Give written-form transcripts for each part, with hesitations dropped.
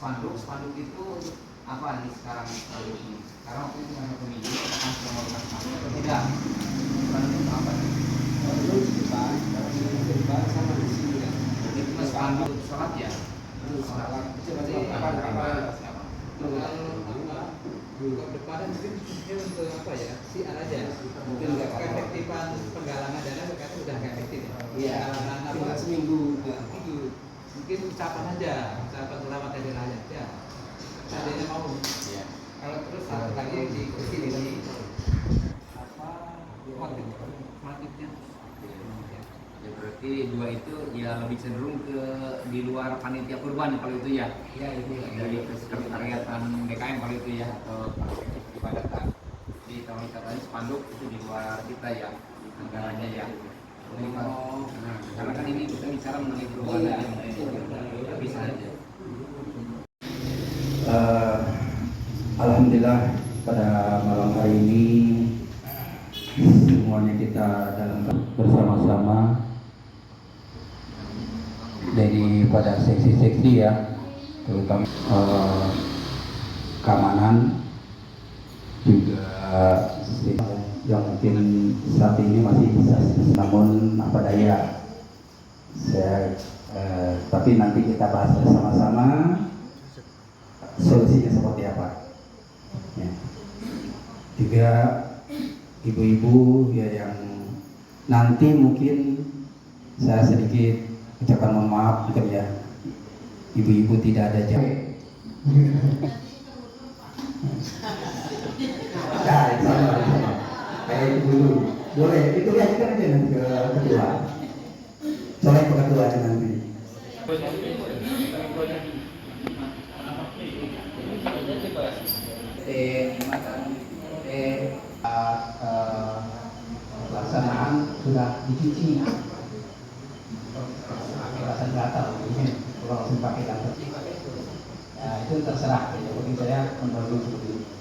spanduk itu apa nih sekarang ini? Karena waktu itu masa pemilu akan semua spanduk atau tidak? Spanduk itu apa nih? Dulu di depan sama di sini ya. Itu mas spanduk sholat ya? Sholat. Kalau depan mungkin untuk apa ya? Siar aja. Mungkin nggak keefektifan penggalangan dana berkata udah nggak efektif. Iya. Tinggal seminggu. Mungkin ucapan aja, ucapan selamat hari raya ya. Seandainya mau. Iya. Kalau terus satu lagi di sini apa? Motifnya. Ya berarti dua itu ya lebih cenderung ke di luar panitia kurban kalau itu ya. Ya itu dari kesekretariatan DKM kalau itu ya, atau ibadatan di tahun katanya spanduk itu di luar kita ya anggarannya ya. Nah, karena kan ini kita bicara mengenai kurban aja, bisa aja. Alhamdulillah pada malam hari ini semuanya kita dalam bersama-sama daripada seksi-seksi ya, terutama keamanan juga yang mungkin saat ini masih bisa, namun apa daya tapi nanti kita bahas bersama-sama solusinya seperti apa ya. Juga ibu-ibu ya yang nanti mungkin saya sedikit ucapkan mohon maaf gitu ya, ibu-ibu tidak ada jarak. Nah, sama. Kayak itu dulu. Boleh, itu lihatkan aja nanti ke ketua. Soalnya ke ketua aja nanti. Pelaksanaan sudah dicuci. Pakai data, mungkin kalau langsung pakai data. Ya, itu terserah. Jadi saya menurut seperti itu.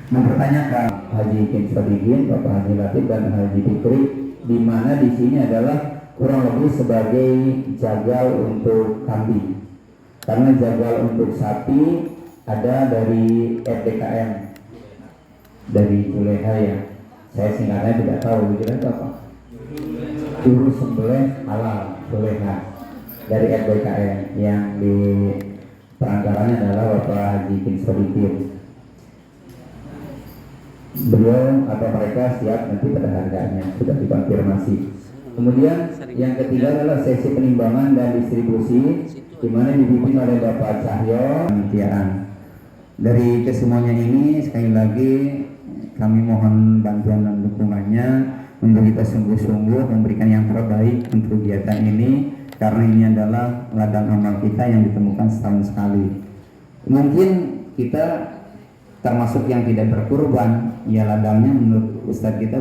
Mempertanyakan Haji Kinsodidin, Bapak Haji Latif dan Haji Fikri, di mana di sini adalah kurang lebih sebagai jagal untuk kambing, karena jagal untuk sapi ada dari FDKM dari Juleha ya. Saya singkatnya tidak tahu itu apa. Juru sembelih halal Juleha dari FDKM yang di peranggarannya adalah Bapak Haji Kinsodidin. Beliau atau mereka siap nanti pada harganya sudah dikonfirmasi. Kemudian yang ketiga adalah sesi penimbangan dan distribusi, di mana dipimpin oleh Bapak Cahyo Panitiaan. Dari kesemuanya ini sekali lagi kami mohon bantuan dan dukungannya untuk kita sungguh-sungguh memberikan yang terbaik untuk kegiatan ini, karena ini adalah ladang amal kita yang ditemukan setahun sekali. Mungkin kita termasuk yang tidak berkurban, ya ladangnya menurut Ustadz kita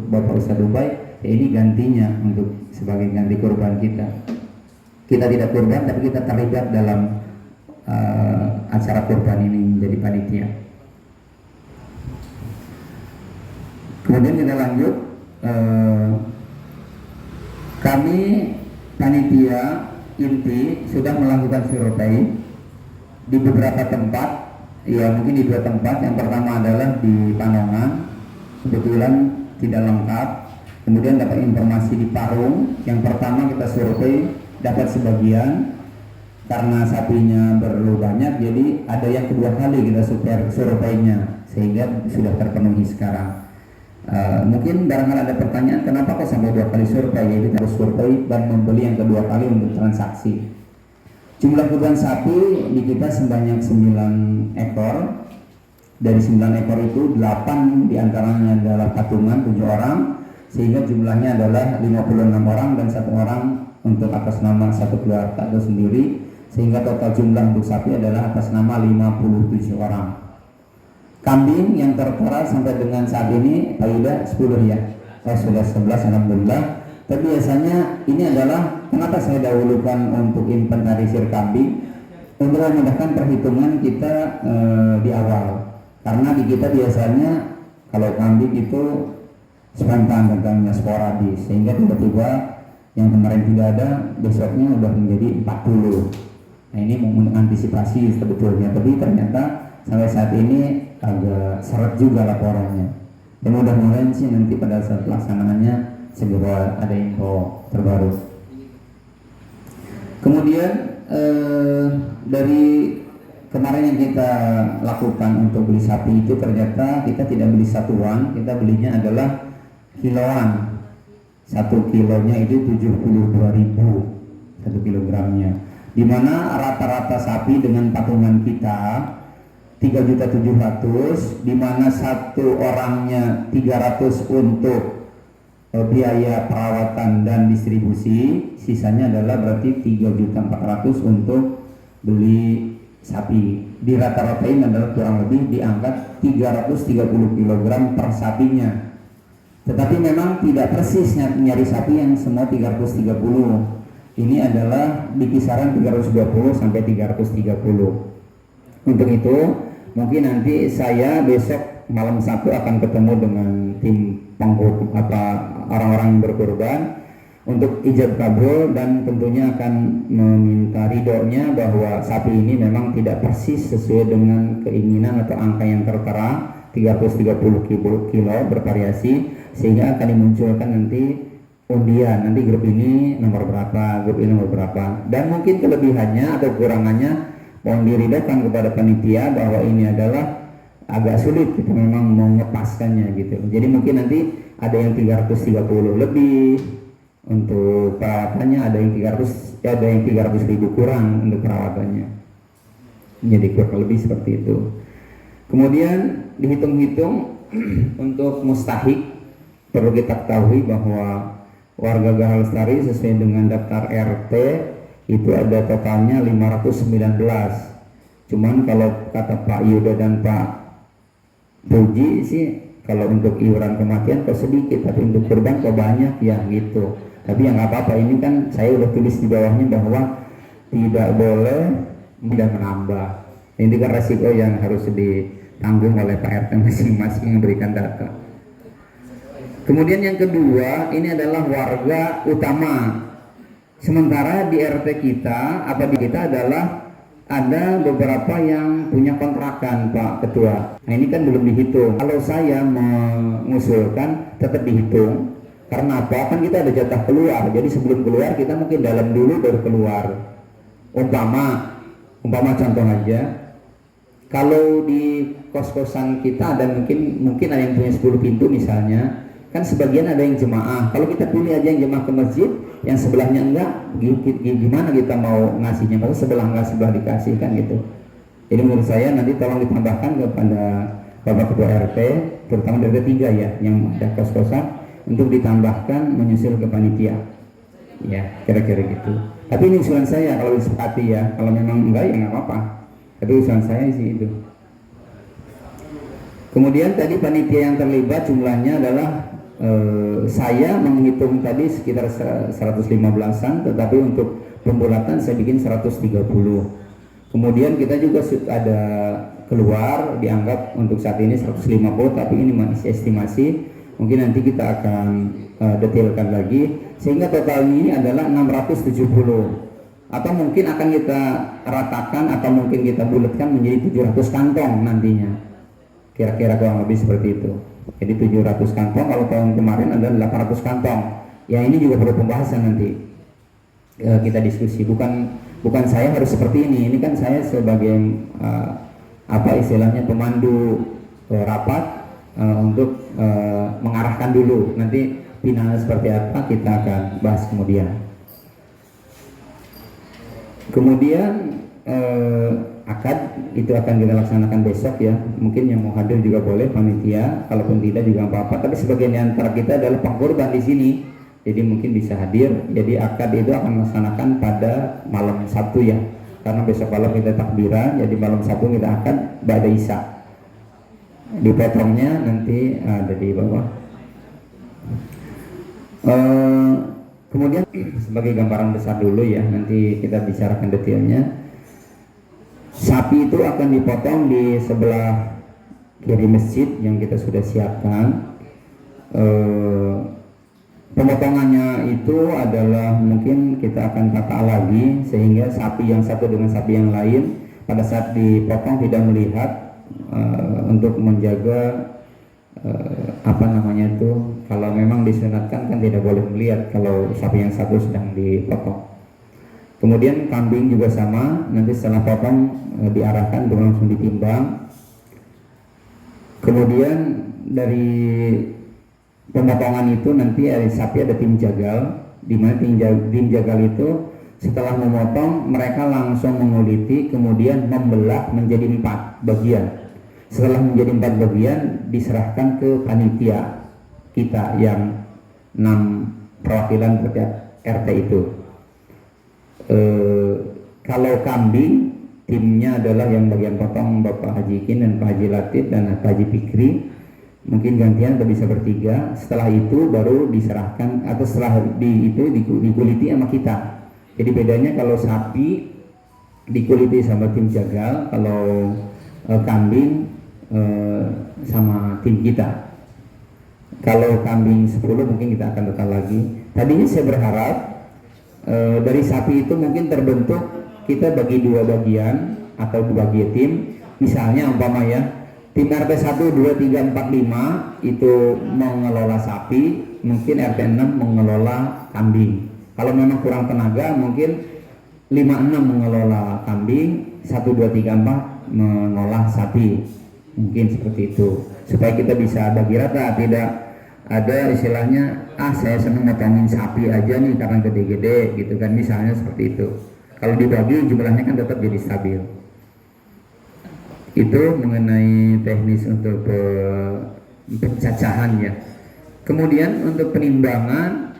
Bapak Ustadz Dubai, ya ini gantinya untuk sebagai ganti kurban kita. Kita tidak kurban tapi kita terlibat dalam acara kurban ini menjadi panitia. Kemudian kita lanjut, kami panitia inti sudah melakukan survei di beberapa tempat. Ya mungkin di dua tempat. Yang pertama adalah di Panongan, kebetulan tidak lengkap. Kemudian dapat informasi di Parung. Yang pertama kita survei dapat sebagian, karena sapinya perlu banyak, jadi ada yang kedua kali kita surveinya sehingga sudah terpenuhi sekarang. Mungkin barangkali ada pertanyaan, kenapa kok sampai dua kali survei? Jadi kita harus survei dan membeli yang kedua kali untuk transaksi. Jumlah kurban sapi di kita sebanyak 9 ekor. Dari 9 ekor itu 8 diantaranya adalah patungan 7 orang, sehingga jumlahnya adalah 56 orang dan 1 orang untuk atas nama satu keluarga atau sendiri, sehingga total jumlah untuk sapi adalah atas nama 57 orang. Kambing yang tertera sampai dengan saat ini Pak Yuda 10 ya. Sudah 11 alhamdulillah. Tapi biasanya ini adalah kenapa saya dahulukan untuk inventarisir kambing, untuk memudahkan perhitungan kita di awal. Karena di kita biasanya kalau kambing itu spontan datangnya sporadis, sehingga tiba-tiba yang kemarin tidak ada besoknya udah menjadi 40. Nah ini mau mengantisipasi sebetulnya, tapi ternyata sampai saat ini agak seret juga laporannya. Dan mudah-mudahan sih nanti pada saat pelaksanaannya segera ada info terbaru. Kemudian dari kemarin yang kita lakukan untuk beli sapi itu ternyata kita tidak beli satuan, kita belinya adalah kiloan. 1 kilonya itu 72.000 1 kilogramnya, dimana rata-rata sapi dengan patungan kita 3.700.000, dimana satu orangnya 300 untuk biaya perawatan dan distribusi, sisanya adalah berarti 3.400.000 untuk beli sapi. Di rata-ratain adalah kurang lebih diangkat 330 kg per sapinya. Tetapi memang tidak persis nyari sapi yang semua 330. Ini adalah di kisaran 320 sampai 330. Untuk itu mungkin nanti saya besok malam Sabtu akan ketemu dengan tim orang-orang yang berkorban untuk ijab kabul, dan tentunya akan meminta ridhonya bahwa sapi ini memang tidak persis sesuai dengan keinginan atau angka yang tertera 330 kilo bervariasi, sehingga akan dimunculkan nanti undian, nanti grup ini nomor berapa, grup ini nomor berapa, dan mungkin kelebihannya atau kekurangannya mohon diridahkan kepada panitia bahwa ini adalah agak sulit kita memang mengepaskannya gitu. Jadi mungkin nanti ada yang 330 lebih untuk perawatannya, ada yang 300.000 kurang untuk perawatannya. Jadi kurang lebih seperti itu. Kemudian dihitung-hitung untuk mustahik perlu kita ketahui bahwa warga Gahal Lestari sesuai dengan daftar RT itu ada totalnya 519. Cuman kalau kata Pak Yuda dan Pak Puji sih, kalau untuk iuran kematian kok sedikit, tapi untuk korban kok banyak ya gitu. Tapi yang nggak apa-apa, ini kan saya udah tulis di bawahnya bahwa tidak boleh tidak menambah. Ini kan resiko yang harus ditanggung oleh Pak RT masing-masing memberikan data. Kemudian yang kedua, ini adalah warga utama. Sementara di RT kita, adalah ada beberapa yang punya kontrakan, Pak Ketua. Nah ini kan belum dihitung. Kalau saya mengusulkan tetap dihitung. Karena apa? Kan kita ada jatah keluar. Jadi sebelum keluar kita mungkin dalam dulu baru keluar. Umpama contoh aja. Kalau di kos-kosan kita ada mungkin ada yang punya 10 pintu misalnya. Kan sebagian ada yang jemaah. Kalau kita pilih aja yang jemaah ke masjid, yang sebelahnya enggak, gimana kita mau ngasihnya? Masa sebelah enggak, sebelah dikasih kan gitu. Jadi menurut saya nanti tolong ditambahkan kepada Bapak Ketua RT, terutama dari RT 3 ya, yang ada kos-kosan, untuk ditambahkan menyusul ke panitia. Ya, kira-kira gitu. Tapi ini usulan saya, kalau disepakati ya. Kalau memang enggak ya enggak apa-apa. Tapi usulan saya sih itu. Kemudian tadi panitia yang terlibat jumlahnya adalah saya menghitung tadi sekitar 115-an, tetapi untuk pembulatan saya bikin 130. Kemudian kita juga ada keluar dianggap untuk saat ini 150, tapi ini masih estimasi. Mungkin nanti kita akan detailkan lagi, sehingga total ini adalah 670. Atau mungkin akan kita ratakan atau mungkin kita bulatkan menjadi 700 kantong nantinya. Kira-kira kurang lebih seperti itu. Jadi 700 kantong, kalau tahun kemarin ada 800 kantong. Ya ini juga perlu pembahasan nanti. Kita diskusi. Bukan saya harus seperti ini. Ini kan saya sebagai istilahnya pemandu rapat untuk mengarahkan dulu. Nanti finalnya seperti apa kita akan bahas kemudian. Kemudian akad itu akan kita laksanakan besok ya. Mungkin yang mau hadir juga boleh panitia, kalaupun tidak juga apa-apa. Tapi sebagian di antara kita adalah pengkorban di sini, jadi mungkin bisa hadir. Jadi akad itu akan laksanakan pada malam Sabtu ya. Karena besok malam kita takbiran, jadi malam Sabtu kita akan ba'da isya. Dipotongnya nanti ada di bawah. Kemudian sebagai gambaran besar dulu ya, nanti kita bicarakan detailnya. Sapi itu akan dipotong di sebelah kiri masjid yang kita sudah siapkan. Pemotongannya itu adalah mungkin kita akan tata lagi sehingga sapi yang satu dengan sapi yang lain pada saat dipotong tidak melihat, untuk menjaga apa namanya itu, kalau memang disunatkan kan tidak boleh melihat kalau sapi yang satu sedang dipotong. Kemudian kambing juga sama, nanti setelah potong diarahkan untuk langsung ditimbang. Kemudian dari pemotongan itu nanti sapi ada tim jagal, di mana tim jagal itu setelah memotong mereka langsung menguliti, kemudian membelah menjadi 4 bagian. Setelah menjadi 4 bagian diserahkan ke panitia kita yang 6 perwakilan RT itu. Kalau kambing timnya adalah yang bagian potong Bapak Haji Ikin dan Pak Haji Latif dan Pak Haji Fikri, mungkin gantian atau bisa bertiga. Setelah itu baru diserahkan atau setelah dikuliti sama kita. Jadi bedanya kalau sapi dikuliti sama tim jagal, kalau kambing sama tim kita. Kalau kambing 10 mungkin kita akan total lagi. Tadinya saya berharap dari sapi itu mungkin terbentuk kita bagi 2 bagian atau 2 bagi tim. Misalnya umpama ya, tim RT 1, 2, 3, 4, 5 itu mengelola sapi, mungkin RT 6 mengelola kambing. Kalau memang kurang tenaga mungkin 5, 6 mengelola kambing, 1, 2, 3, 4 mengolah sapi. Mungkin seperti itu supaya kita bisa bagi rata, tidak ada istilahnya saya senang motongin sapi aja nih karena gede-gede gitu kan, misalnya seperti itu. Kalau dibagi jumlahnya kan tetap jadi stabil. Itu mengenai teknis untuk pencacahan ya. Kemudian untuk penimbangan,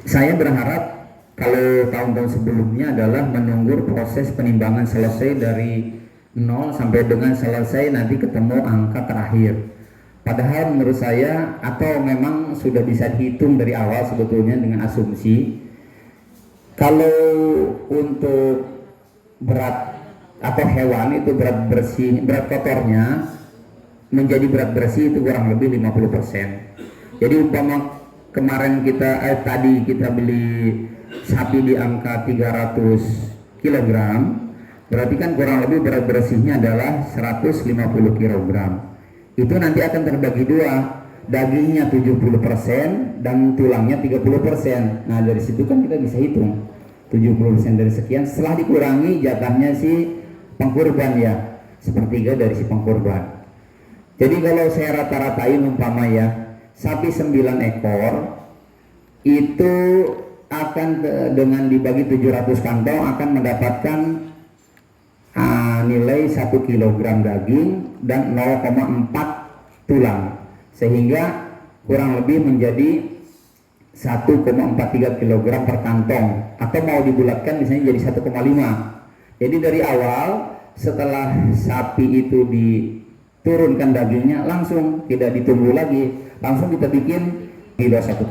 saya berharap kalau tahun-tahun sebelumnya adalah menunggu proses penimbangan selesai dari 0 sampai dengan selesai nanti ketemu angka terakhir. Padahal menurut saya, atau memang sudah bisa dihitung dari awal sebetulnya dengan asumsi, kalau untuk berat atau hewan itu berat kotornya menjadi berat bersih itu kurang lebih 50%. Jadi umpama kemarin tadi kita beli sapi di angka 300 kg, berarti kan kurang lebih berat bersihnya adalah 150 kg. Itu nanti akan terbagi 2, dagingnya 70% dan tulangnya 30%. Nah dari situ kan kita bisa hitung 70% dari sekian, setelah dikurangi jatahnya si pengkurban ya, sepertiga dari si pengkurban. Jadi kalau saya rata-ratain umpama ya, sapi 9 ekor itu akan dengan dibagi 700 kantong akan mendapatkan nilai 1 kg daging dan 0,4 tulang, sehingga kurang lebih menjadi 1,43 kg per kantong, atau mau dibulatkan misalnya jadi 1,5. Jadi dari awal setelah sapi itu diturunkan dagingnya langsung tidak ditunggu lagi, langsung kita bikin kilo 1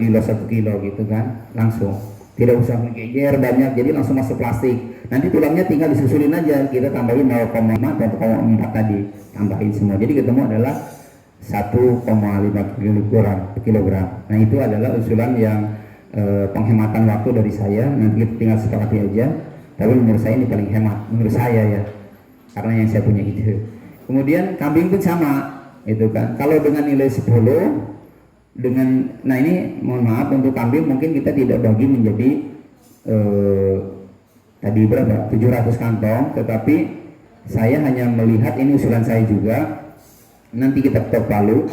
kilo gitu kan, langsung tidak usah ngegejer banyak, jadi langsung masuk plastik. Nanti tulangnya tinggal disusulin aja, kita tambahin 0,5 atau 0,4 tadi, tambahin semua. Jadi ketemu adalah 1,5 kilogram. Nah itu adalah usulan yang penghematan waktu dari saya. Nanti kita tinggal sepakati aja. Tapi menurut saya ini paling hemat, menurut saya ya, karena yang saya punya ide. Kemudian kambing pun sama, itu kan. Kalau dengan nilai 10 nah ini mohon maaf untuk kambing mungkin kita tidak bagi menjadi tadi berapa 700 kantong, tetapi saya hanya melihat, ini usulan saya juga, nanti kita ketok palu.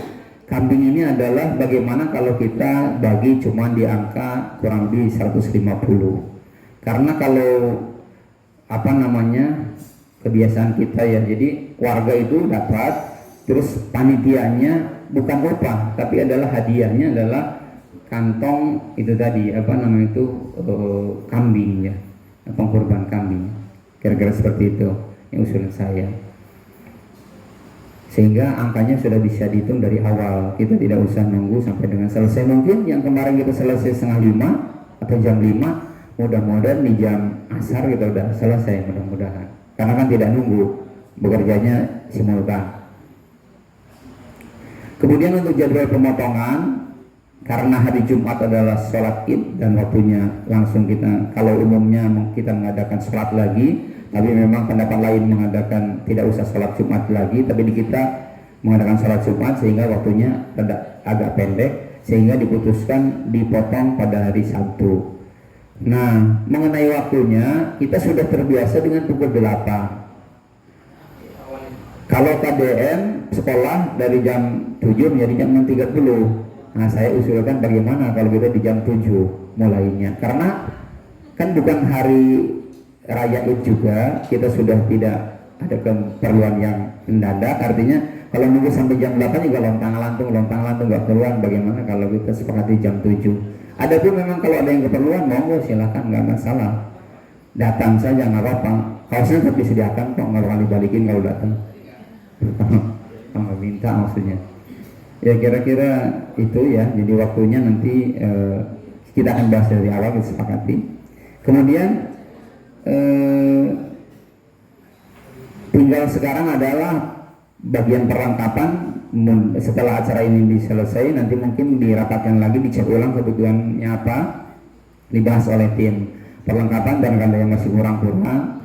Kambing ini adalah bagaimana kalau kita bagi cuma di angka kurang lebih 150, karena kalau kebiasaan kita ya, jadi warga itu dapat, terus panitianya bukan upah tapi adalah hadiahnya adalah kantong itu tadi kambing ya, pengkorban kambing, kira-kira seperti itu yang usulan saya, sehingga angkanya sudah bisa dihitung dari awal, kita tidak usah nunggu sampai dengan selesai. Mungkin yang kemarin kita selesai 4:30 atau jam 5, mudah-mudahan di jam asar kita udah selesai, mudah-mudahan, karena kan tidak nunggu, bekerjanya simultan. Kemudian untuk jadwal pemotongan, karena hari Jumat adalah sholat id dan waktunya langsung kita, kalau umumnya kita mengadakan sholat lagi, tapi memang pendapat lain mengadakan tidak usah sholat Jumat lagi, tapi di kita mengadakan sholat Jumat sehingga waktunya agak pendek, sehingga diputuskan dipotong pada hari Sabtu. Nah, mengenai waktunya kita sudah terbiasa dengan pukul 8. Kalau KDN sekolah dari jam 7 menjadi jam 6.30. Nah, saya usulkan bagaimana kalau kita di jam 7 mulainya, karena kan bukan hari raya Id juga, kita sudah tidak ada keperluan yang mendadak. Artinya kalau nunggu sampai jam 8 juga lontang-lantung nggak keluar. Bagaimana kalau kita sepakati jam 7? Adapun memang kalau ada yang keperluan, monggo silakan, nggak masalah, datang saja nggak apa-apa. Kaosnya tapi sediakan kok, nggak bakal dibalikin kalau datang. Kalau minta maksudnya. Ya kira-kira itu ya. Jadi waktunya nanti kita akan bahas dari awal, kita sepakati. Kemudian tinggal sekarang adalah bagian perlengkapan. Setelah acara ini selesai, nanti mungkin dirapatkan lagi, dicek ulang kebutuhannya apa, dibahas oleh tim perlengkapan, dan kalau yang masih kurang-kurang,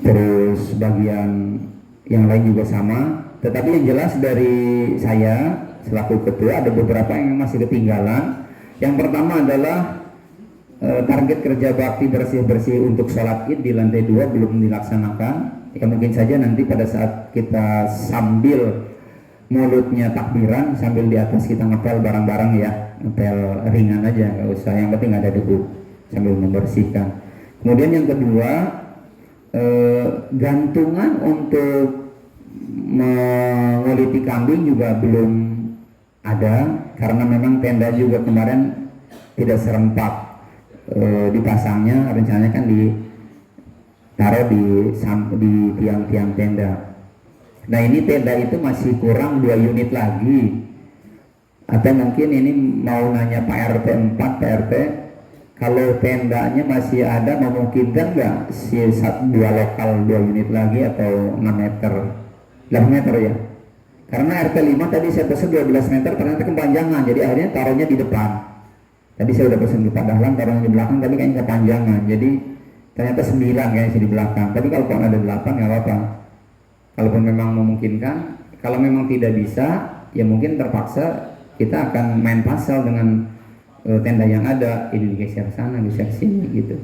terus bagian yang lain juga sama. Tetapi yang jelas dari saya selaku ketua ada beberapa yang masih ketinggalan. Yang pertama adalah target kerja bakti bersih-bersih untuk sholat id di lantai 2 belum dilaksanakan. Ya mungkin saja nanti pada saat kita sambil mulutnya takbiran, sambil di atas kita ngepel barang-barang ya, ngepel ringan aja, nggak usah, yang penting ada debu sambil membersihkan. Kemudian yang kedua, gantungan untuk menguliti kambing juga belum ada, karena memang tenda juga kemarin tidak serempak dipasangnya. Rencananya kan ditaruh di tiang-tiang tenda. Nah ini tenda itu masih kurang 2 unit lagi, atau mungkin ini mau nanya Pak RT 4, Pak RT, kalau tendanya masih ada, memungkinkan nggak si 2 lokal 2 unit lagi atau 6 meter 8 meter ya, karena RT 5 tadi saya pesen 12 meter ternyata kepanjangan, jadi akhirnya taruhnya di depan. Tadi saya udah pesen di Pak Dahlan taruhnya di belakang, tapi kayaknya kepanjangan, jadi ternyata 9 kayaknya di belakang. Tapi kalau ada 8 nggak apa-apa, kalaupun memang memungkinkan. Kalau memang tidak bisa, ya mungkin terpaksa kita akan main pasal dengan tenda yang ada, ini digeser sana, geser sini gitu.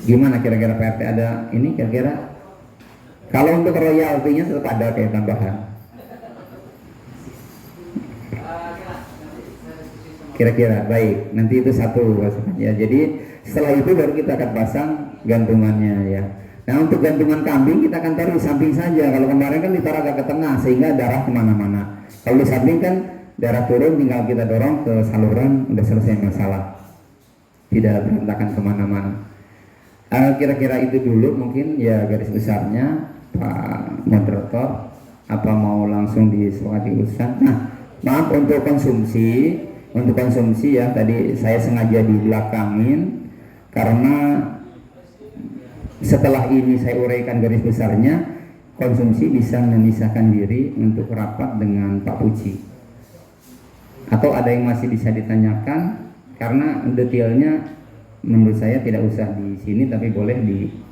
Gimana kira-kira Pak RT, ada ini kira-kira? Kalau untuk royaltinya tetap ada kayak tambahan. Kira-kira baik, nanti itu satu ya. Jadi setelah itu baru kita akan pasang gantungannya ya. Nah untuk gantungan kambing kita akan taruh di samping saja. Kalau kemarin kan ditaruh agak ke tengah sehingga darah kemana-mana. Kalau di samping kan darah turun, tinggal kita dorong ke saluran, udah selesai masalah, tidak berantakan kemana-mana. Kira-kira itu dulu mungkin ya garis besarnya. Pak moderator, apa mau langsung disepakati urusan? Nah, maaf untuk konsumsi ya, tadi saya sengaja dibelakangin karena setelah ini saya uraikan garis besarnya. Konsumsi bisa memisahkan diri untuk rapat dengan Pak Puji, atau ada yang masih bisa ditanyakan, karena detailnya menurut saya tidak usah di sini, tapi boleh di.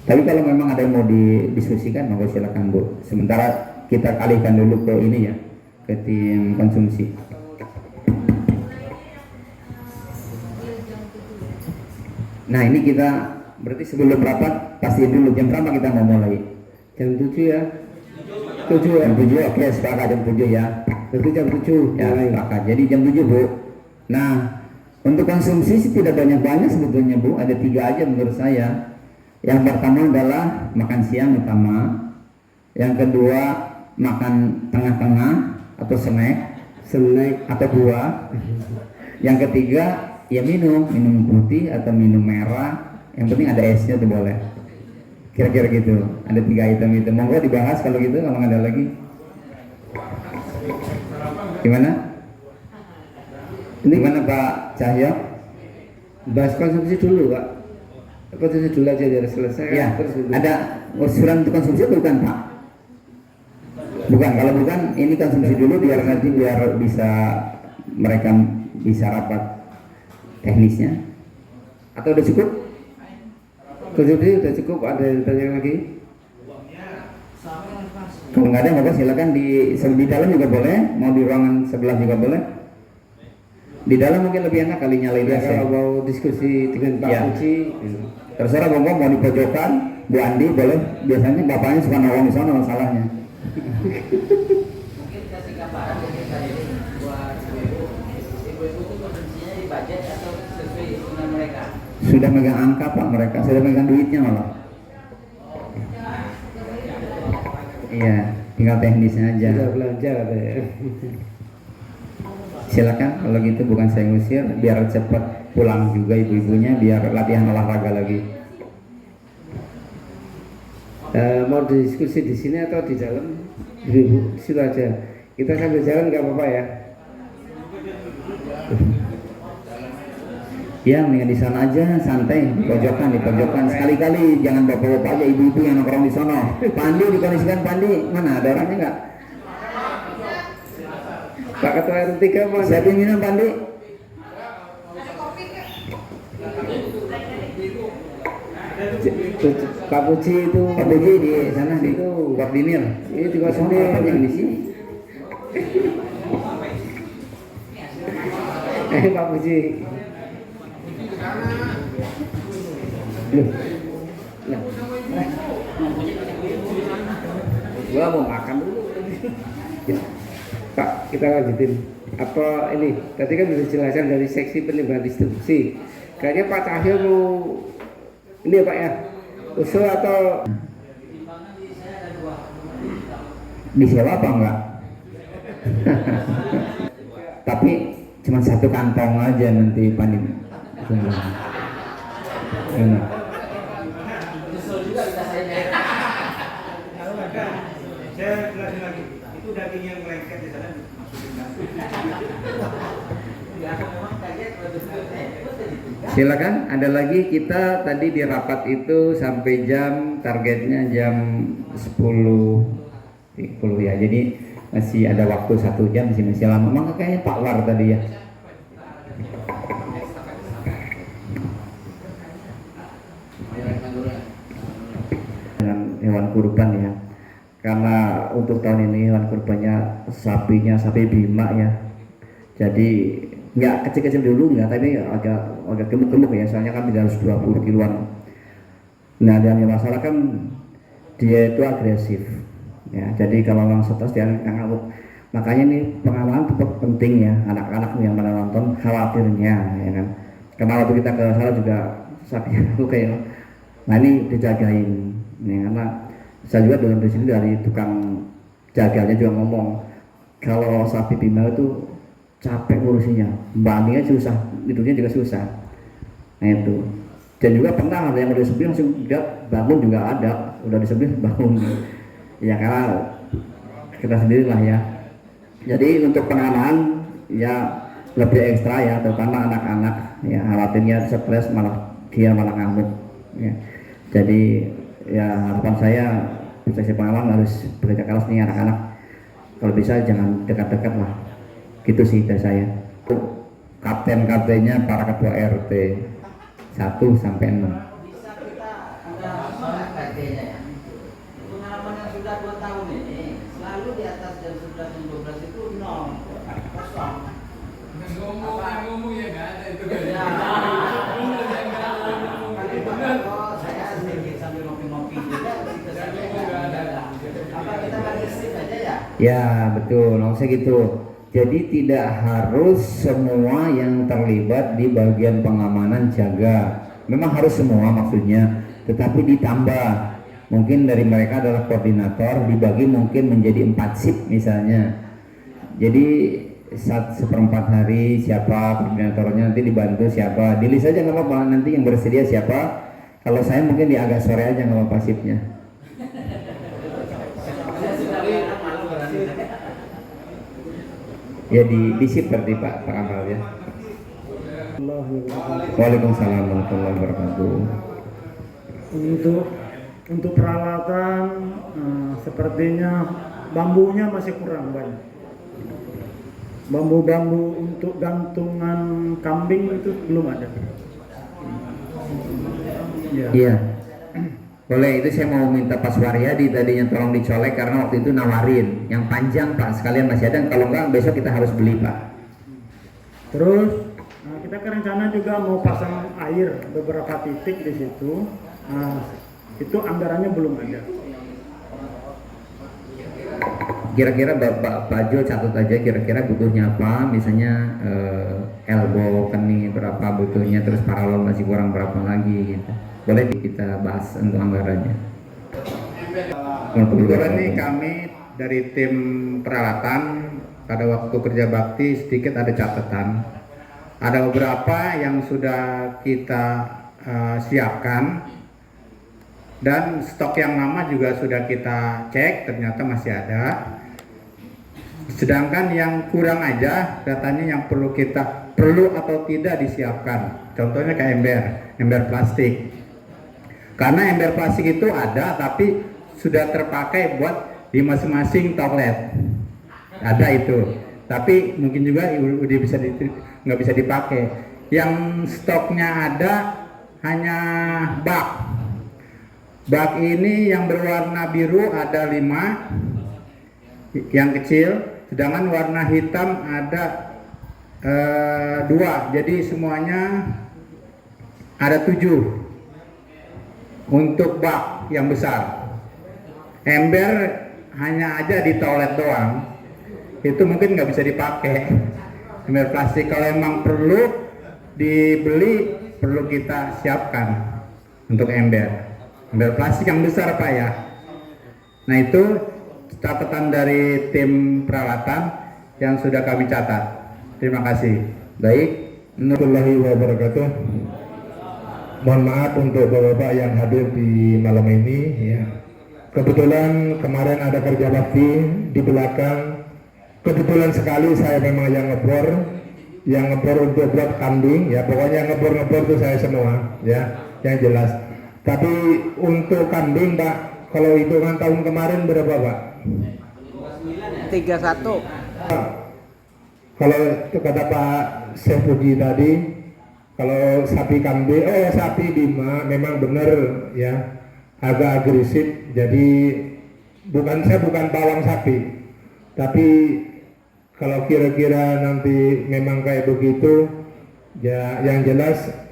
Tapi kalau memang ada yang mau didiskusikan, maka silakan Bu. Sementara kita alihkan dulu ke ini ya, ke tim konsumsi. Nah ini kita berarti sebelum rapat pasti dulu jam berapa kita mau mulai? Jam 7 ya. 7 ya. Jam 7 oke, sepakat jam 7 ya. Berarti jam 7 ya, sepakat. Jadi jam 7 Bu. Nah untuk konsumsi sih tidak banyak-banyak sebetulnya Bu. Ada 3 aja menurut saya. Yang pertama adalah makan siang utama, yang kedua makan tengah-tengah atau snack atau buah, yang ketiga ya minum putih atau minum merah, yang penting ada esnya tuh boleh. Kira-kira gitu, ada 3 item itu. Monggo dibahas kalau gitu, kalau nggak ada lagi. Gimana? Ini gimana Pak Cahyo? Bahas konsumsi dulu Pak. Konsumsi dulu aja biar selesai. Ya, terus ada usulan untuk konsumsi bukan Pak? Bukan, kalau bukan ini konsumsi dulu biar nanti bisa mereka bisa rapat teknisnya. Atau udah cukup? Konsumsi udah cukup, ada yang tanya lagi? Kalau nggak ada maka silakan di dalam juga boleh, mau di ruangan sebelah juga boleh. Di dalam mungkin lebih enak kali nyalain Ya, AC. kalau mau diskusi dengan Pak Ya. Puji, Terserah Bang, mau di pojokan, Bu Andi boleh. Biasanya bapaknya suka nongkrong di sana masalahnya. Mungkin kasih gambaran jadi tadi buat ibu-ibu itu konsumsinya di budget atau sesuai hitungan mereka. Sudah megang angka Pak mereka, sudah megang duitnya malah. Iya, tinggal teknisnya aja. sudah belanja katanya. Silakan kalau gitu, bukan saya ngusir, biar cepat pulang juga ibu-ibunya, biar latihan olahraga lagi. Mau diskusi di sini atau di dalam? Di situ aja. Kita sambil jalan nggak apa-apa ya. Ya, mendingan di sana aja, santai, di pojokan. Sekali-kali jangan bapak-bapak aja, ibu-ibu yang nongkrong di sono. Pandi dikondisikan, Pandi, mana ada orangnya nggak? Pak Ketua RT mana? Siapa yang minum Pandi? Pak Puji itu. Pak Puji di sana di koordinir. Ini di Sono koordinir. apa yang di sini? Pak Puji. Loh. Nah. Gua mau makan dulu. Ya. Pak, kita lanjutin. Apa ini? Tadi kan sudah dijelaskan dari seksi penimbangan distribusi. Kayaknya Pak Cahyo mau ini ya Pak ya, usul atau Disewa apa enggak? Tapi cuma satu kantong aja nanti Pandi. Enak. Saya jelasin lagi, itu daging yang lengket di sana Silakan, ada lagi. Kita tadi di rapat itu sampai targetnya jam 10 ya. Jadi masih ada waktu 1 jam, masih lama. Maka kayaknya Pak War tadi ya. Dengan hewan kurban ya. Karena untuk tahun ini hewan kurbannya sapinya sapi Bima ya. Jadi nggak kecil-kecil dulu nggak, tapi agak gemuk-gemuk ya, soalnya kami harus 20 kiloan. Nah, dan yang masalah kan dia itu agresif ya, jadi kalau orang stres dia ngamuk. Makanya ini pengamalan tetap penting ya, anak-anak yang mana nonton khawatirnya ya kan, karena waktu kita ke sana juga sapinya itu kayak, nah ini dijagain ya, karena saya juga dengan di sini dari tukang jaganya juga ngomong kalau sapi Bima itu capek ngurusinya, bantingnya susah, hidupnya juga susah. Nah itu, dan juga pernah ada yang udah disebut langsung bangun juga ada, udah disebut bangun. Ya karena kita sendiri lah ya. Jadi untuk pengamanan ya lebih ekstra ya, terutama anak-anak ya, khawatirnya stres malah ngamuk. Ya. Jadi ya harapan saya seksi pengamanan harus bekerja keras nih anak-anak. Kalau bisa jangan dekat-dekat lah. Gitu sih dari saya. Kapten-kaptennya para ketua RT 1 sampai 6. Bisa kita ada KT-nya ya. Pengalaman yang sudah 2 tahun ini selalu di atas jam 11 dan 12 itu 0, kosong. Ngomong ya nggak ada itu kan. Ya. Kalau saya sedikit sambil ngopi-ngopi juga kita sampai nggak ada. Apa kita bagi strip aja ya? Ya betul, maksudnya gitu. Jadi tidak harus semua yang terlibat di bagian pengamanan jaga. Memang harus semua maksudnya, tetapi ditambah. Mungkin dari mereka adalah koordinator, dibagi mungkin menjadi 4 shift misalnya. Jadi 1/4 hari siapa koordinatornya, nanti dibantu siapa. Dilis aja nggak apa-apa, nanti yang bersedia siapa. Kalau saya mungkin di agak sore aja nggak apa-apa shiftnya. Ya di shift berarti Pak Amal ya. Waalaikumsalam warahmatullahi wabarakatuh. untuk peralatan sepertinya bambunya masih kurang banyak. Bambu-bambu untuk gantungan kambing itu belum ada. Ya. Iya. Boleh, itu saya mau minta Pak Suwaryadi tadinya tolong dicolek karena waktu itu nawarin yang panjang Pak, sekalian masih ada, kalau enggak besok kita harus beli Pak. Terus kita ke rencana juga mau pasang air beberapa titik di situ. Itu anggarannya belum ada. Kira-kira Pak Jo catat aja kira-kira butuhnya apa, misalnya elbow keni berapa butuhnya, terus paralon masih kurang berapa lagi gitu. Boleh kita bahas untuk anggarannya. Kebetulan nih kami dari tim peralatan pada waktu kerja bakti sedikit ada catatan. Ada beberapa yang sudah kita siapkan dan stok yang lama juga sudah kita cek, ternyata masih ada. Sedangkan yang kurang aja datanya yang perlu atau tidak disiapkan. Contohnya kayak ember plastik. Karena ember plastik itu ada tapi sudah terpakai buat di masing-masing toilet. Ada itu. Tapi mungkin juga udah nggak bisa dipakai. Yang stoknya ada hanya bak. Bak ini yang berwarna biru ada 5 yang kecil, sedangkan warna hitam ada 2. Jadi semuanya ada 7 untuk bak yang besar. Ember hanya aja di toilet doang. Itu mungkin nggak bisa dipakai. Ember plastik kalau emang perlu dibeli, perlu kita siapkan untuk ember plastik yang besar Pak ya. Nah itu catatan dari tim peralatan yang sudah kami catat. Terima kasih. Baik, Warahmatullahi wabarakatuh. Mohon maaf untuk bapak-bapak yang hadir di malam ini ya. Kebetulan kemarin ada kerja bakti di belakang. Kebetulan sekali saya memang yang ngebor untuk buat kambing ya. Pokoknya ngebor itu saya semua ya, yang jelas. Tapi untuk kambing Pak, kalau hitungan tahun kemarin berapa Pak? 31. Kalau kata Pak Sepuji tadi, kalau sapi kambing, sapi Bima memang benar ya, agak agresif. Jadi saya bukan pawang sapi, tapi kalau kira-kira nanti memang kayak begitu, ya yang jelas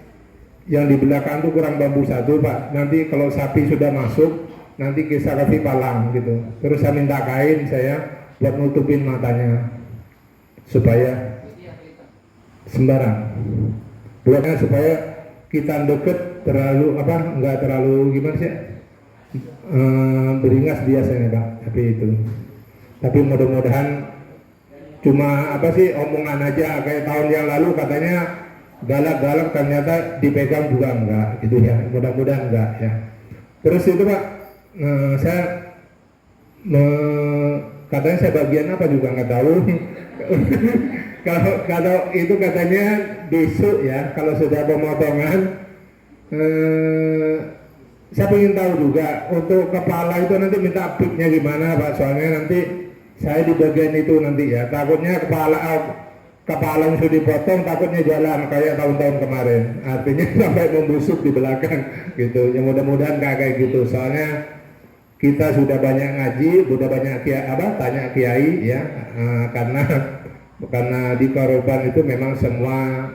yang di belakang tuh kurang bambu 1 Pak. Nanti kalau sapi sudah masuk, nanti kita kasih palang gitu. Terus saya minta kain saya buat nutupin matanya supaya sembarang. Buatnya supaya kita deket nggak terlalu gimana sih, beringas biasanya Pak. Tapi mudah-mudahan cuma omongan aja, kayak tahun yang lalu katanya galak-galak, ternyata dipegang juga enggak gitu ya. Mudah-mudahan enggak ya. Terus itu Pak, katanya saya bagian apa juga nggak tahu. kalau itu katanya besok ya, kalau sudah pemotongan, saya ingin tahu juga untuk kepala itu nanti minta pipnya gimana Pak, soalnya nanti saya di bagian itu nanti ya, takutnya kepala yang sudah dipotong takutnya jalan kayak tahun-tahun kemarin, artinya sampai membusuk di belakang gitu. Ya mudah-mudahan nggak kayak gitu, soalnya kita sudah banyak ngaji, sudah banyak tanya kiai ya, karena di Korban itu memang semua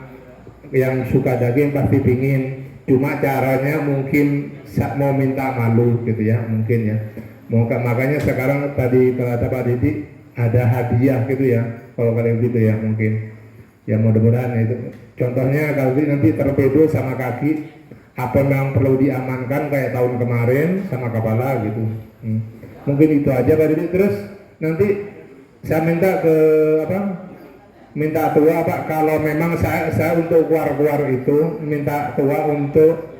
yang suka daging pasti pingin, cuma caranya mungkin mau minta malu gitu ya, mungkin ya. Makanya sekarang tadi kata Pak Didi ada hadiah gitu ya, kalau kalian gitu ya mungkin. Ya mudah-mudahan itu. Contohnya kalau nanti torpedo sama kaki, apa yang perlu diamankan kayak tahun kemarin sama kepala gitu. Mungkin itu aja Pak Didi. Terus nanti saya minta minta tua Pak, kalau memang saya untuk keluar itu minta tua untuk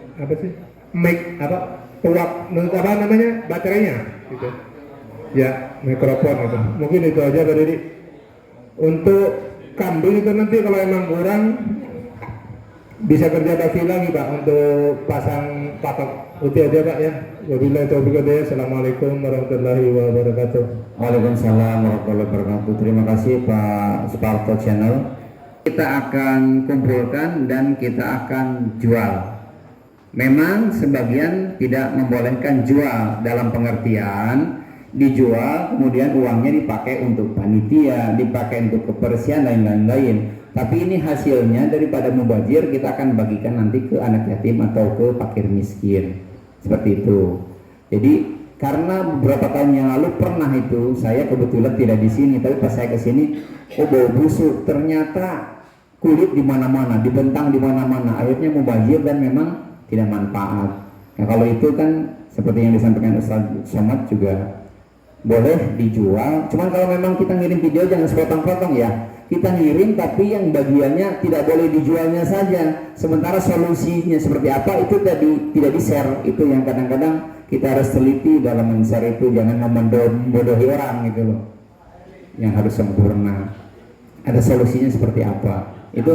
tua namanya baterainya gitu ya, mikrofon gitu. Mungkin itu aja Pak Didi. Untuk kambing itu nanti kalau emang kurang bisa kerja bakti lagi Pak untuk pasang patok. Itu aja Pak ya. Wabillahi taufiq wal hidayah. Assalamualaikum warahmatullahi wabarakatuh. Waalaikumsalam warahmatullahi wabarakatuh. Terima kasih Pak Sparto Channel. Kita akan kumpulkan dan kita akan jual. Memang sebagian tidak membolehkan jual, dalam pengertian dijual kemudian uangnya dipakai untuk panitia, dipakai untuk kebersihan dan lain-lain. Tapi ini hasilnya daripada mubazir, kita akan bagikan nanti ke anak yatim atau ke fakir miskin. Seperti itu. Jadi karena beberapa tahun yang lalu pernah itu saya kebetulan tidak di sini, tapi pas saya ke sini, oh bau busuk, ternyata kulit di mana-mana, dibentang di mana-mana. Akhirnya mubazir dan memang tidak manfaat. Nah kalau itu kan seperti yang disampaikan Ustaz Somad juga boleh dijual. Cuman kalau memang kita ngirim video jangan sepotong-potong ya. Kita ngirim tapi yang bagiannya tidak boleh dijualnya saja. Sementara solusinya seperti apa itu tadi tidak di-share. Itu yang kadang-kadang kita harus teliti dalam men-share itu. Jangan membodohi orang gitu loh. Yang harus sempurna. Ada solusinya seperti apa? Itu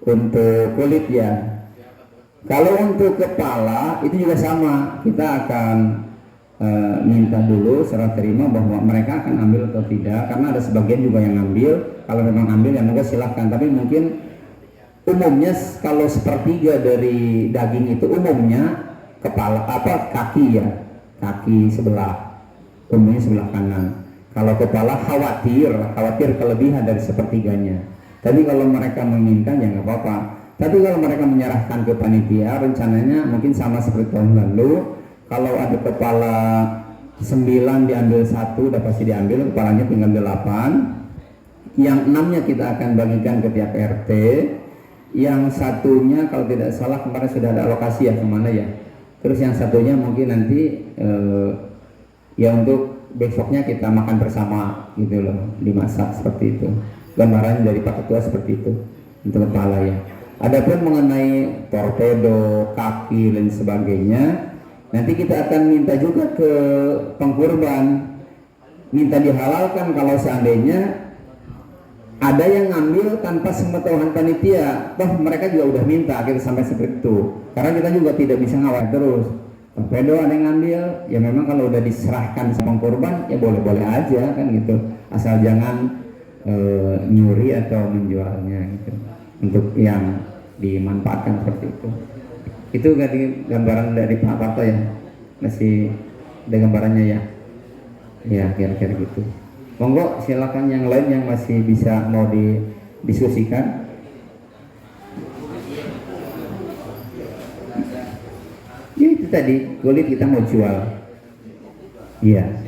untuk kulit ya. Kalau untuk kepala itu juga sama, kita akan minta dulu serah terima bahwa mereka akan ambil atau tidak, karena ada sebagian juga yang ambil. Kalau memang ambil ya monggo silahkan, tapi mungkin umumnya kalau sepertiga dari daging itu umumnya kepala kaki ya, kaki sebelah, umumnya sebelah kanan. Kalau kepala khawatir kelebihan dari sepertiganya. Tapi kalau mereka meminta ya nggak apa-apa. Tapi kalau mereka menyerahkan ke panitia, rencananya mungkin sama seperti tahun lalu. Kalau ada kepala 9 diambil 1, udah pasti diambil, kepalanya tinggal 8. Yang 6-nya kita akan bagikan ke tiap RT. Yang satunya kalau tidak salah kemarin sudah ada alokasi ya kemana ya. Terus yang satunya mungkin nanti ya untuk besoknya kita makan bersama gitu loh, dimasak seperti itu. Gambarannya dari Pak Ketua seperti itu untuk kepala ya. Adapun mengenai torpedo, kaki dan sebagainya, nanti kita akan minta juga ke pengkurban, minta dihalalkan kalau seandainya ada yang ngambil tanpa sepengetahuan panitia. Toh mereka juga udah minta, kita sampai seperti itu. Karena kita juga tidak bisa ngawal terus. Torpedo ada yang ngambil, ya memang kalau udah diserahkan sama pengkurban, ya boleh-boleh aja kan gitu. Asal jangan nyuri atau menjualnya gitu. Untuk yang dimanfaatkan seperti itu. Itu tadi gambaran dari Pak Parto ya, masih ada gambarannya ya. Ya kira-kira gitu. Monggo silakan yang lain yang masih bisa mau didiskusikan. Ya itu tadi kulit kita mau jual. Iya.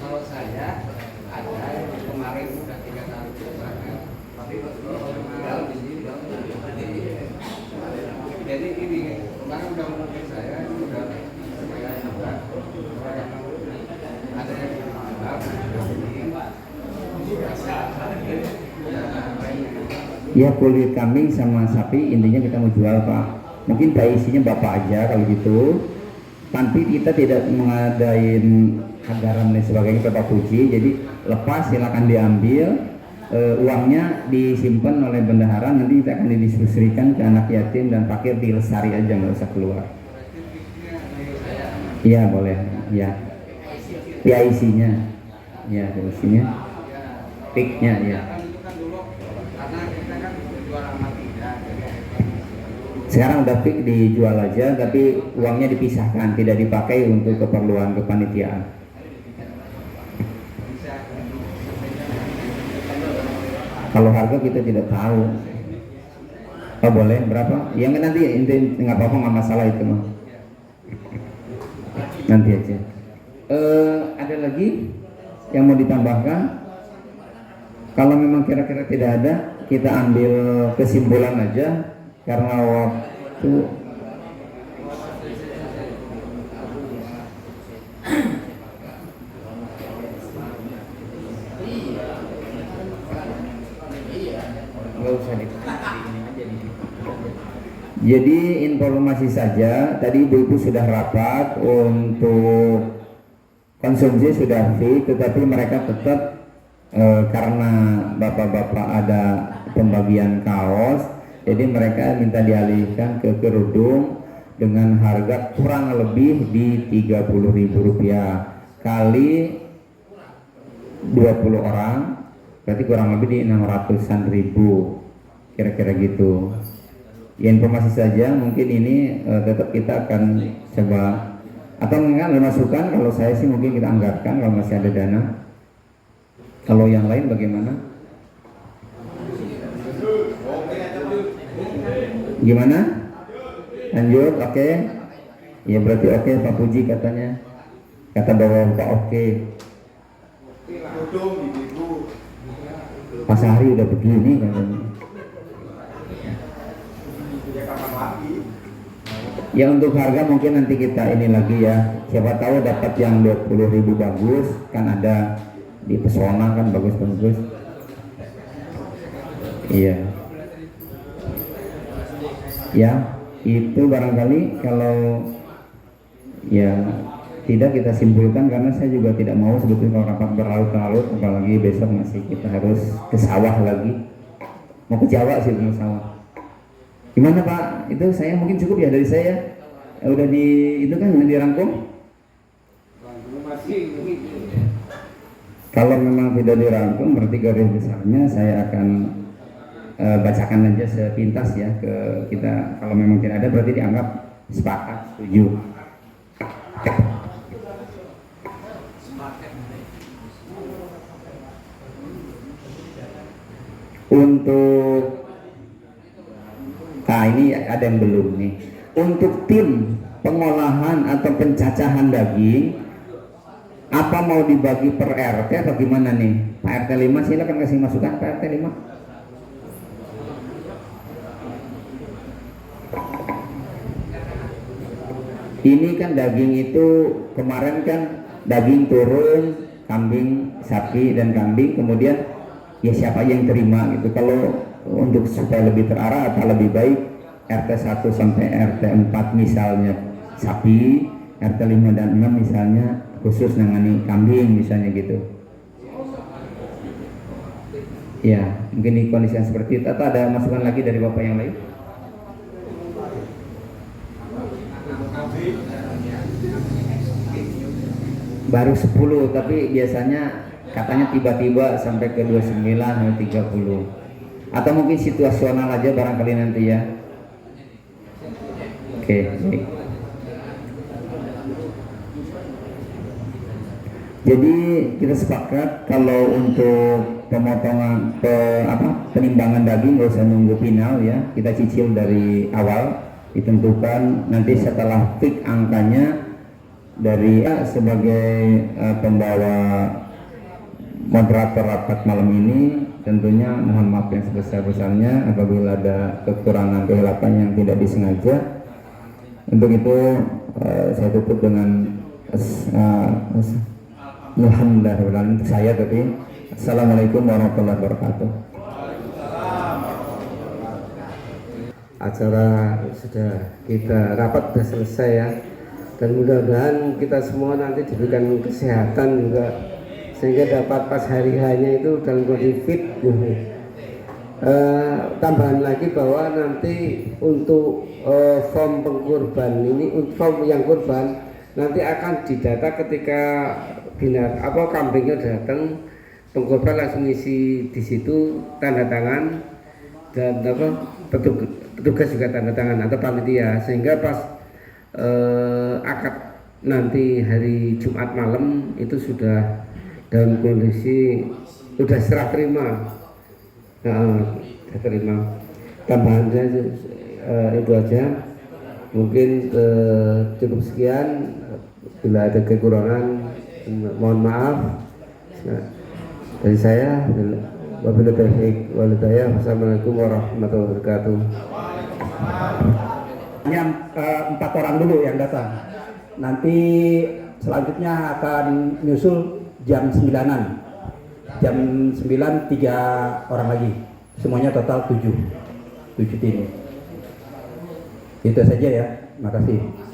Kalau saya ada kemarin sudah 3 tahun kebelakang, tapi jadi ini kemarin udah mungkin saya udah ada yang Ya kulit kambing sama sapi intinya kita mau jual Pak. Mungkin isinya Bapak aja kalau gitu. Tapi kita tidak mengadain anggaran dan sebagainya ke Pak Puji. Jadi lepas silakan diambil, uangnya disimpan oleh bendahara, nanti kita akan didistribusikan ke anak yatim dan fakir di Lestari aja, nggak usah keluar. Iya boleh, ya. PIC-nya, ya PIC-nya, PIK-nya ya. Sekarang udah PIK dijual aja, tapi uangnya dipisahkan, tidak dipakai untuk keperluan kepanitiaan. Kalau harga kita tidak tahu. Oh boleh berapa? Ya nanti inti nggak apa-apa, nggak masalah itu mah. Nanti aja. Ada lagi yang mau ditambahkan? Kalau memang kira-kira tidak ada, kita ambil kesimpulan aja. Karena waktu nggak usah Jadi informasi saja, tadi ibu-ibu sudah rapat untuk konsumsi sudah fix, tetapi mereka tetap karena bapak-bapak ada pembagian kaos, jadi mereka minta dialihkan ke kerudung dengan harga kurang lebih di Rp30.000 kali 20 orang, berarti kurang lebih di 600-an ribu, kira-kira gitu. Ya, informasi saja, mungkin ini tetap kita akan coba, atau enggak ada masukan, kalau saya sih mungkin kita anggarkan kalau masih ada dana. Kalau yang lain bagaimana? Gimana? Lanjut, oke. Ya berarti oke, Pak Puji katanya. Kata bahwa Pak oke. Pak Sahri udah begini katanya. Ya untuk harga mungkin nanti kita ini lagi ya. Siapa tahu dapat yang 20.000 bagus, kan ada di Pesona kan bagus-bagus. Iya. Ya, itu barangkali kalau ya tidak kita simpulkan, karena saya juga tidak mau sebetulnya kalau rapat berlarut-larut, apalagi besok masih kita harus ke sawah lagi. Mau ke Jawa sih, mau sawah. Gimana Pak? Itu saya mungkin cukup ya dari saya. Udah di itu kan dirangkum? Kalau memang tidak dirangkum, berarti garis besarnya saya akan bacakan aja sepintas ya ke kita. Kalau memang tidak ada, berarti dianggap sepakat, setuju. Untuk ini ada yang belum nih. Untuk tim pengolahan atau pencacahan daging, apa mau dibagi per RT atau gimana nih? Pak RT 5 silakan kasih masukan Pak RT 5. Ini kan daging itu kemarin kan daging turun, kambing, sapi dan kambing, kemudian ya siapa yang terima gitu. Kalau untuk supaya lebih terarah, apa lebih baik RT 1 sampai RT 4 misalnya sapi, RT 5 dan 6 misalnya khusus nangani kambing misalnya gitu. Ya, mungkin di kondisi yang seperti itu. Atau ada masukan lagi dari Bapak yang lain? Baru 10, tapi biasanya katanya tiba-tiba sampai ke 29 atau 30. Atau mungkin situasional aja barangkali nanti ya. Oke, baik. Jadi kita sepakat kalau untuk pemotongan penimbangan daging nggak usah nunggu final ya, kita cicil dari awal, ditentukan nanti setelah fix angkanya dari sebagai pembawa moderator rapat malam ini, tentunya mohon maaf yang sebesar-besarnya apabila ada kekurangan kehilafan yang tidak disengaja. Untuk itu saya tutup dengan alhamdulillah untuk saya, tapi assalamualaikum warahmatullahi wabarakatuh. Acara sudah kita rapat sudah selesai ya, dan mudah-mudahan kita semua nanti diberikan kesehatan juga sehingga dapat pas hari hanya itu dalam kondisi fit. Tambahan lagi bahwa nanti untuk form pengkurban ini, untuk form yang kurban nanti akan didata ketika kambingnya datang, pengkurban langsung isi di situ tanda tangan, dan petugas juga tanda tangan atau panitia, sehingga pas akad nanti hari Jumat malam itu sudah dalam kondisi sudah serah terima. Terima. Tambahan saja itu aja. Mungkin cukup sekian. Bila ada kekurangan mohon maaf. Dari saya, wabillahi taufiq wal hidayah. Wassalamualaikum warahmatullahi wabarakatuh. Hanya 4 orang dulu yang datang. Nanti selanjutnya akan nyusul jam 9-an. Jam 9 3 orang lagi. Semuanya total 7 tim. Itu saja ya. Makasih.